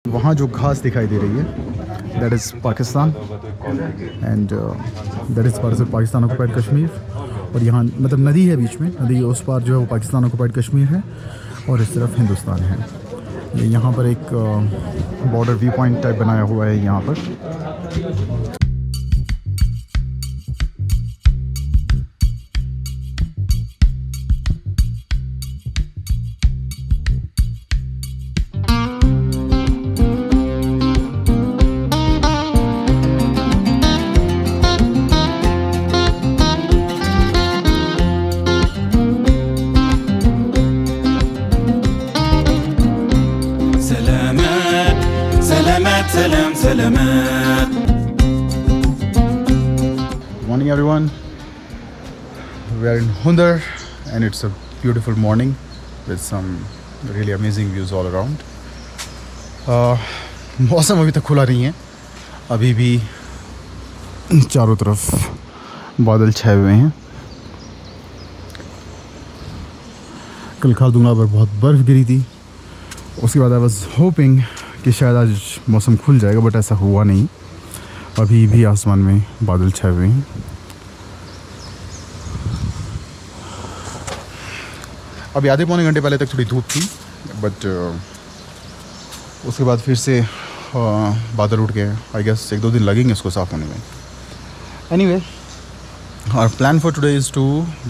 वहाँ जो घास दिखाई दे रही है that is Pakistan and that is part of Pakistan occupied Kashmir. और यहाँ मतलब नदी है बीच में, नदी उस पार जो है वो पाकिस्तान ऑक्युपाइड कश्मीर है और इस तरफ हिंदुस्तान है। ये यहाँ पर एक बॉर्डर व्यू पॉइंट टाइप बनाया हुआ है यहाँ पर। Morning everyone, we are in Hundar and it's a beautiful morning with some really amazing views all around. मौसम अभी तक खुला नहीं है, अभी भी चारों तरफ बादल छाए हुए हैं। कल खारदुंगा पर बहुत बर्फ़ गिरी थी, उसके बाद आई वाज होपिंग कि शायद आज मौसम खुल जाएगा, बट ऐसा हुआ नहीं। अभी भी आसमान में बादल छाए हुए हैं। अभी आधे पौने घंटे पहले तक थोड़ी धूप थी, बट उसके बाद फिर से बादल उठ गए। आई गेस 1-2 दिन लगेंगे इसको साफ़ होने में। Anyway, our plan for today is to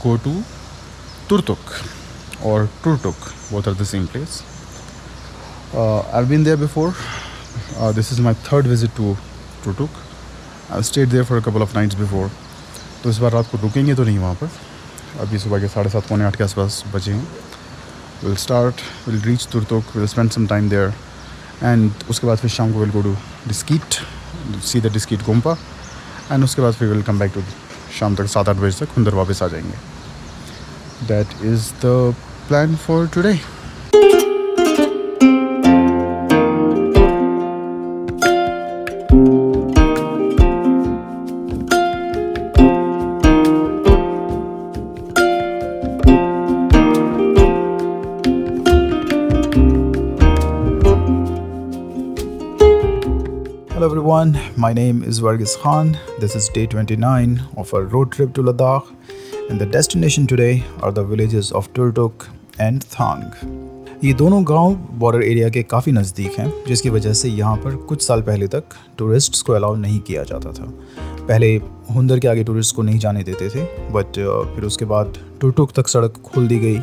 go to Turtuk और Turtuk, both are the same place. I've been there before. This is my third visit to Turtuk. I've stayed there for a couple of nights before. तो इस बार रात को रुकेंगे तो नहीं वहाँ पर। अभी सुबह के 7:30 पौने 8 के आसपास बचे हैं। We'll reach Turtuk. We'll spend some time there. And उसके बाद फिर शाम को we'll go to Diskit, see the Diskit Gompa. And उसके बाद फिर we'll come back to शाम तक 7-8 बजे तक हुंदर वापस आ जाएंगे। That is the plan for today. Hello everyone, my name is Varghese Khan. This is day 29 of our road trip to Ladakh, and the destination today are the villages of Turtuk and Thang. ये दोनों गांव border area के काफ़ी नज़दीक हैं, जिसकी वजह से यहाँ पर कुछ साल पहले तक टूरिस्ट्स को अलाउ नहीं किया जाता था। पहले हुंदर के आगे टूरिस्ट को नहीं जाने देते थे, बट फिर उसके बाद टुरटुक तक सड़क खोल दी गई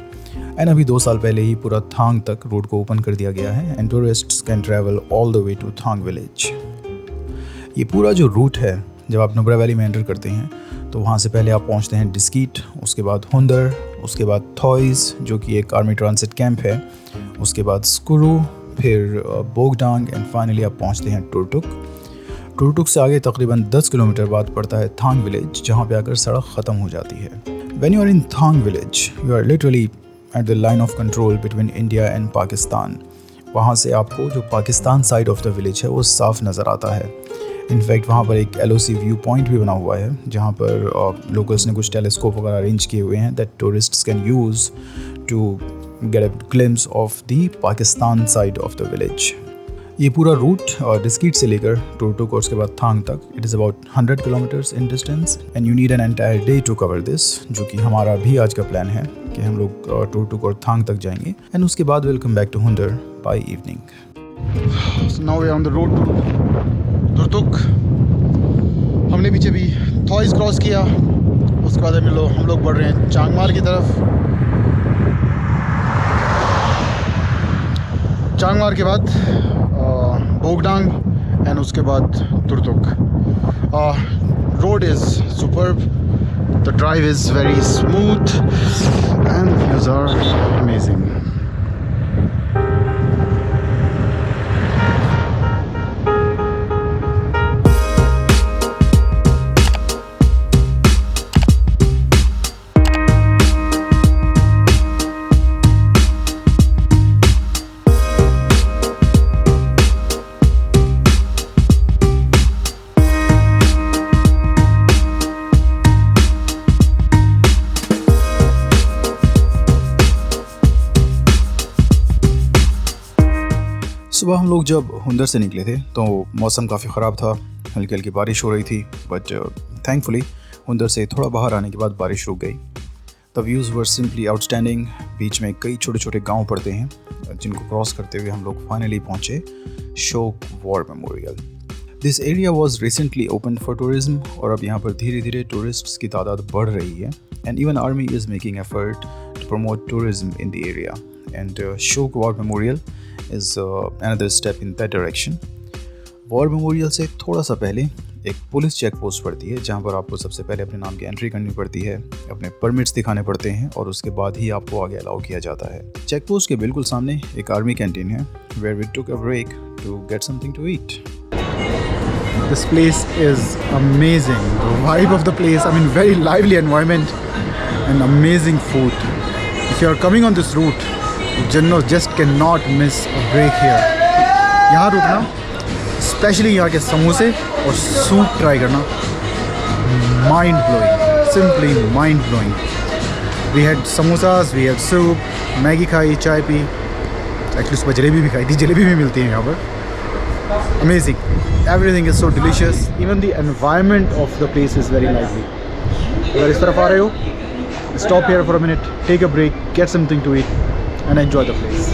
एंड अभी 2 साल पहले ही पूरा थांग तक रोड को ओपन कर दिया गया है and tourists can travel all the way to Thang village. ये पूरा जो रूट है, जब आप नुब्रा वैली में एंटर करते हैं तो वहाँ से पहले आप पहुँचते हैं डिस्कीट, उसके बाद हुंदर, उसके बाद थॉइस जो कि एक आर्मी ट्रांसिट कैंप है, उसके बाद स्कुरू, फिर बोगडांग एंड फाइनली आप पहुँचते हैं टुरटुक। टुरटुक से आगे तकरीबन 10 किलोमीटर बाद पड़ता है थांग विलेज, जहाँ पे आकर सड़क ख़त्म हो जाती है। When you are in Thang village you are literally at the line of control between India and Pakistan. वहाँ से आपको जो Pakistan side of the village है वो साफ नज़र आता है। इनफैक्ट वहाँ पर एक LOC व्यू पॉइंट भी बना हुआ है, जहाँ पर लोकल्स ने कुछ टेलीस्कोप वगैरह अरेंज किए हुए हैं that tourists can use to get a glimpse of the Pakistan side of the village. ये पूरा रूट डिस्कीट से लेकर टुरटुक और उसके बाद थांग तक it is about 100 kilometres in distance and you need an entire day to cover this, जो कि हमारा भी आज का प्लान है कि हम लोग टुरटुक और थांग तक जाएंगे एंड उसके बाद will come back to Hunder by evening. Now we are on the road to Turtuk. हमने पीछे भी थॉइस क्रॉस किया, उसके बाद हम लोग बढ़ रहे हैं चांगमार की तरफ। चांगमार के बाद बोगडांग एंड उसके बाद Turtuk. Road is superb, the drive is very smooth and views are amazing. सुबह हम लोग जब हुंदर से निकले थे तो मौसम काफ़ी ख़राब था, हल्की हल्की बारिश हो रही थी, बट थैंकफुली हुंदर से थोड़ा बाहर आने के बाद बारिश रुक गई। The views were simply outstanding. बीच में कई छोटे छोटे गांव पड़ते हैं जिनको क्रॉस करते हुए हम लोग फाइनली पहुंचे शोक war memorial. This area was recently open for tourism और अब यहाँ पर धीरे धीरे टूरिस्ट्स की तादाद बढ़ रही है and even army is making effort to promote tourism in the area and Shyok war memorial is another step in that direction. War memorial से थोड़ा सा पहले एक पुलिस चेक पोस्ट पड़ती है जहाँ पर आपको सबसे पहले अपने नाम की एंट्री करनी पड़ती है, अपने परमिट्स दिखाने पड़ते हैं और उसके बाद ही आपको आगे अलाउ किया जाता है। चेक पोस्ट के बिल्कुल सामने एक आर्मी कैंटीन है where we took a break to get something to eat. This place is amazing. The vibe of the place, I mean, very lively environment and amazing food. If you are coming on this route, you just cannot miss a break here. यहाँ रुकना, specially यहाँ के समोसे और soup try करना, mind blowing, simply mind blowing. We had samosas, we had soup, Maggi खाई, चाय P, actually सुबह जलेबी भी खाई थी, जलेबी भी मिलती है यहाँ पर. Amazing. Everything is so delicious. Even the environment of the place is very lively. अगर इस तरफ आ रहे हो, stop here for a minute, take a break, get something to eat and enjoy the place.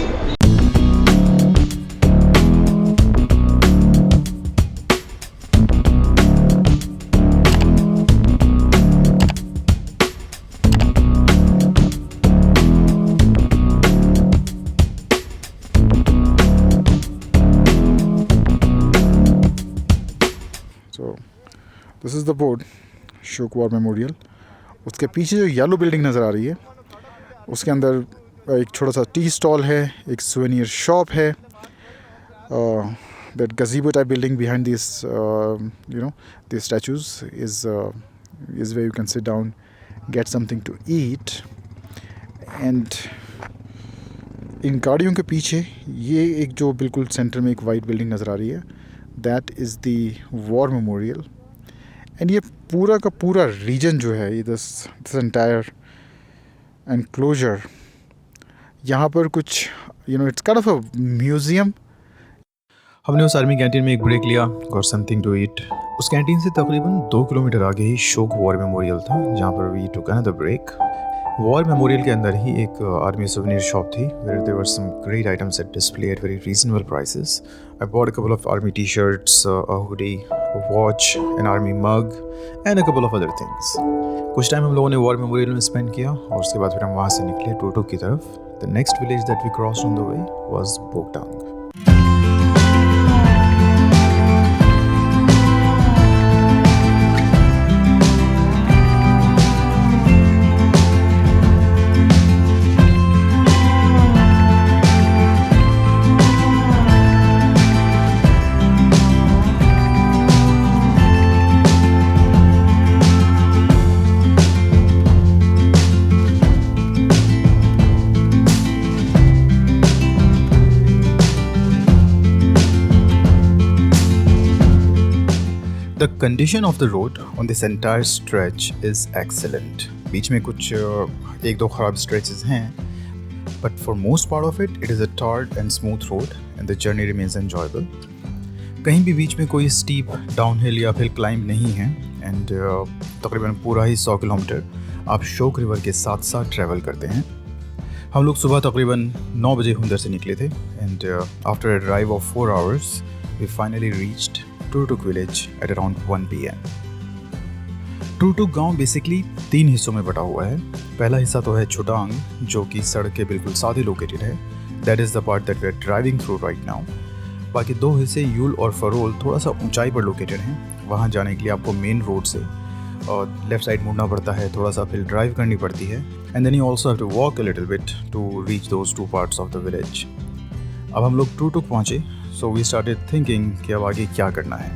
So this is the board, Shok War Memorial. उसके पीछे जो yellow building नज़र आ रही है उसके अंदर एक छोटा सा टी स्टॉल है, एक सुवेनियर शॉप है. That gazebo type building behind this this statues is where you can sit down, get something to eat. And इन गाड़ियों के पीछे ये एक जो बिल्कुल सेंटर में एक वाइट बिल्डिंग नज़र आ रही है, that is the war memorial. And ये पूरा का पूरा रीजन जो है, ये दिस एंटायर एनक्लोजर, यहाँ पर कुछ it's kind of a museum. हमने उस आर्मी कैंटीन में एक ब्रेक लिया, गॉट समथिंग टू ईट. उस कैंटीन से तकरीबन 2 किलोमीटर आगे ही शोक वॉर मेमोरियल था जहाँ पर we took another break. War memorial के अंदर ही एक आर्मी सोवेनियर शॉप थी where there were some great items at display at very reasonable prices. I bought a couple of army t-shirts, a hoodie, a watch, an army mug and a couple of other things. कुछ time हम लोगों ने war memorial में spend किया और उसके बाद फिर हम वहाँ से निकले टुरटुक की तरफ. The next village that we crossed on the way was Thang. The condition of the road on this entire stretch is excellent. बीच में कुछ एक दो ख़राब stretches हैं, but for most part of it is a tarred and smooth road and the journey remains enjoyable. कहीं भी बीच में कोई steep downhill या फिर climb नहीं है and तकरीबन पूरा ही 100 किलोमीटर आप शोक रिवर के साथ साथ ट्रैवल करते हैं. हम लोग सुबह तकरीबन 9 बजे हुंदर से निकले थे and after a drive of 4 hours we finally reached Turtuk village at around 1 PM. Turtuk गांव बेसिकली 3 हिस्सों में बटा हुआ है. पहला हिस्सा तो है छोटांग जो कि सड़क के बिल्कुल साथ ही लोकेटेड है. That is the part that we are driving through right now. बाकी 2 हिस्से यूल और फरोल थोड़ा सा ऊंचाई पर लोकेटेड हैं. वहाँ जाने के लिए आपको मेन रोड से और लेफ्ट साइड मुड़ना पड़ता है, थोड़ा सा फिर ड्राइव करनी पड़ती है. And then you also have to walk a little bit to reach those 2 parts of the village. अब हम लोग टुरटुक पहुँचे. So we started thinking कि अब आगे क्या करना है.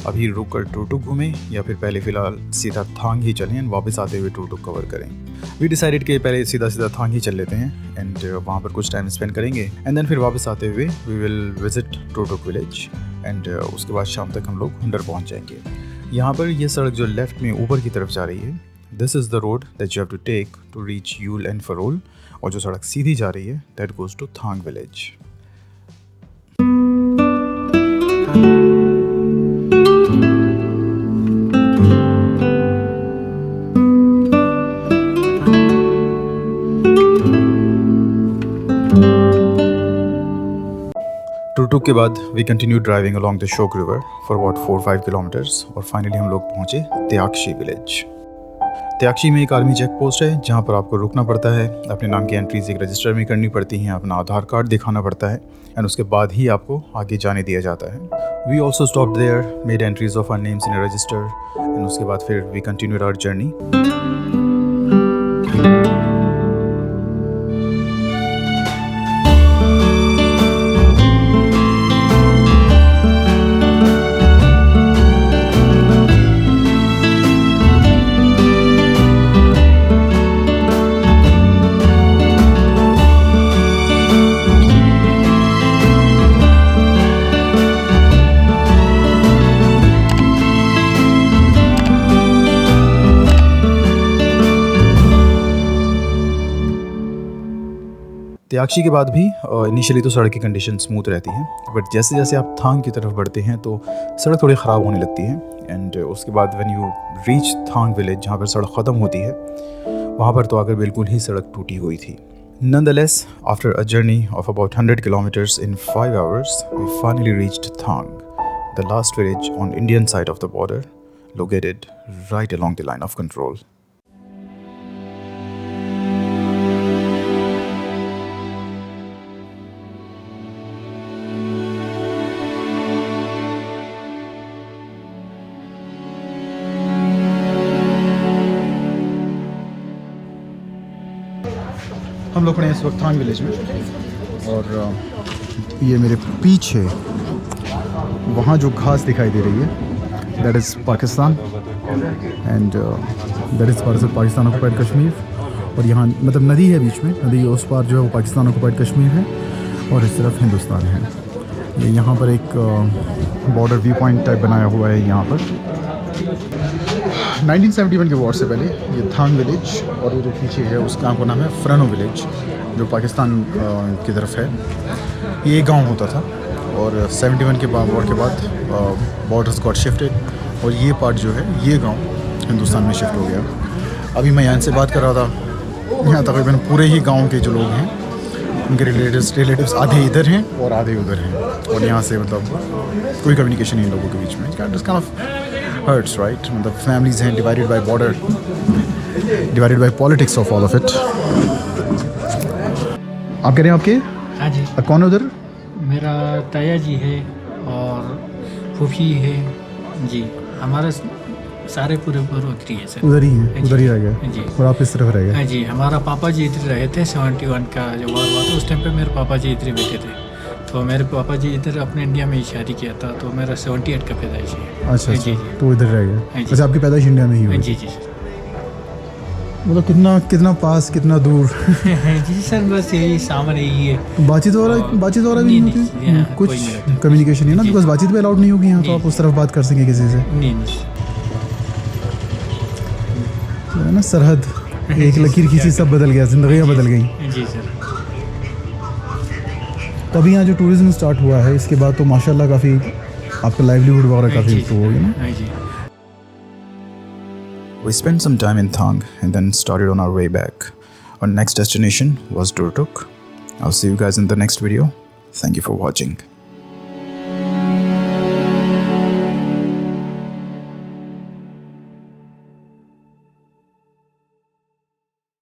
अभी रुक कर टुरटुक घूमें या फिर पहले फ़िलहाल सीधा थांग ही चलें और वापस आते हुए टुरटुक कवर करें. वी डिसाइडेड कि पहले सीधा थांग ही चल लेते हैं एंड वहाँ पर कुछ टाइम स्पेंड करेंगे एंड देन फिर वापस आते हुए we will visit Turtuk village and उसके बाद शाम तक हम लोग हुंडर पहुँच जाएंगे. यहाँ पर ये सड़क जो लेफ़्ट में ऊपर की तरफ जा रही है, this is the road that you have to take to reach Yul and Farol, और जो सड़क सीधी जा रही है that goes to Thang village. Turtuk के बाद we continue driving along the Shyok river for about 4-5 kilometres और फाइनली हम लोग पहुँचे त्याक्षी विलेज। त्याक्षी में एक आर्मी चेक पोस्ट है जहाँ पर आपको रुकना पड़ता है, अपने नाम की एंट्रीज एक रजिस्टर में करनी पड़ती हैं, अपना आधार कार्ड दिखाना पड़ता है एंड उसके बाद ही आपको आगे जाने दिया जाता है। We also stop there, made entries of our names in a register and उसके बाद फिर we continued our journey. Tyakshi के बाद भी इनिशियली तो सड़क की कंडीशन स्मूथ रहती है, बट जैसे जैसे आप थांग की तरफ बढ़ते हैं तो सड़क थोड़ी ख़राब होने लगती है एंड उसके बाद when you reach Thang village जहाँ पर सड़क ख़त्म होती है वहाँ पर तो आकर बिल्कुल ही सड़क टूटी हुई थी। Nonetheless, after a journey of about 100 kilometers in 5 hours, we finally reached Thang, the last village on Indian side of the border, located right along the line of control. हम लोग खड़े हैं इस वक्त थांग विलेज में और ये मेरे पीछे वहाँ जो घास दिखाई दे रही है that is Pakistan and that is Pakistan occupied Kashmir. और यहाँ मतलब नदी है बीच में, नदी उस पार जो है वो पाकिस्तान ऑक्युपाइड कश्मीर है और इस तरफ हिंदुस्तान है। ये यहाँ पर एक बॉर्डर व्यू पॉइंट टाइप बनाया हुआ है यहाँ पर। 1971 के वॉर से पहले ये थांग विलेज और वो जो पीछे है उसका गाँव का नाम है फ्रनो विलेज जो पाकिस्तान की तरफ है। ये एक गांव होता था और 71 के बाद वॉर के बाद बॉर्डर्स गॉट शिफ्टेड और ये पार्ट जो है ये गांव हिंदुस्तान में शिफ्ट हो गया। अभी मैं यहाँ से बात कर रहा था, यहाँ तकरीबन पूरे ही गांव के जो लोग हैं उनके रिलेटिव्स आधे इधर हैं और आधे उधर हैं और यहाँ से मतलब कोई कम्युनिकेशन नहीं लोगों के बीच में। काइंड ऑफ हर्ट्स राइट, मतलब फैमिलीज हैं divided by border, divided by politics of all of it. आप कह रहे हैं आपके? हाँ जी। कौन है उधर? मेरा ताया जी है और फूफी है जी। हमारे सारे पूरे उधर ही है सर। उधर ही है, उधर ही रह गए जी। और आप इस तरफ रह गए? हाँ जी। हमारा पापा जी इधर रहे थे 71 का जो वॉर हुआ था उस टाइम पे मेरे पापा जी इधर बैठे थे। तो मेरे पापा जी इधर अपने इंडिया में ही शादी किया था तो मेरा 78 का पैदाइश है। अच्छा जी जी। तो इधर रह गए। अच्छा, आपकी पैदाइश इंडिया में ही हुई? जी जी। मतलब कितना पास कितना दूर? जी सर बस यही सामने ही है। बातचीत वगैरह भी नहीं होती? कुछ कम्युनिकेशन नहीं ना, बिकॉज बातचीत भी अलाउड नहीं होगी यहाँ, तो आप उस तरफ बात कर सकें किसी से? नहीं है ना, सरहद एक लकीर खींची सब बदल गया, जिंदगियाँ बदल गई। जी सर। तभी यहाँ जो टूरिज्म स्टार्ट हुआ है इसके बाद तो माशाल्लाह काफ़ी आपका लाइवलीहुड वगैरह काफ़ी इम्प्रूव हो गया ना। We spent some time in Thang and then started on our way back. Our next destination was Turtuk. I'll see you guys in the next video. Thank you for watching.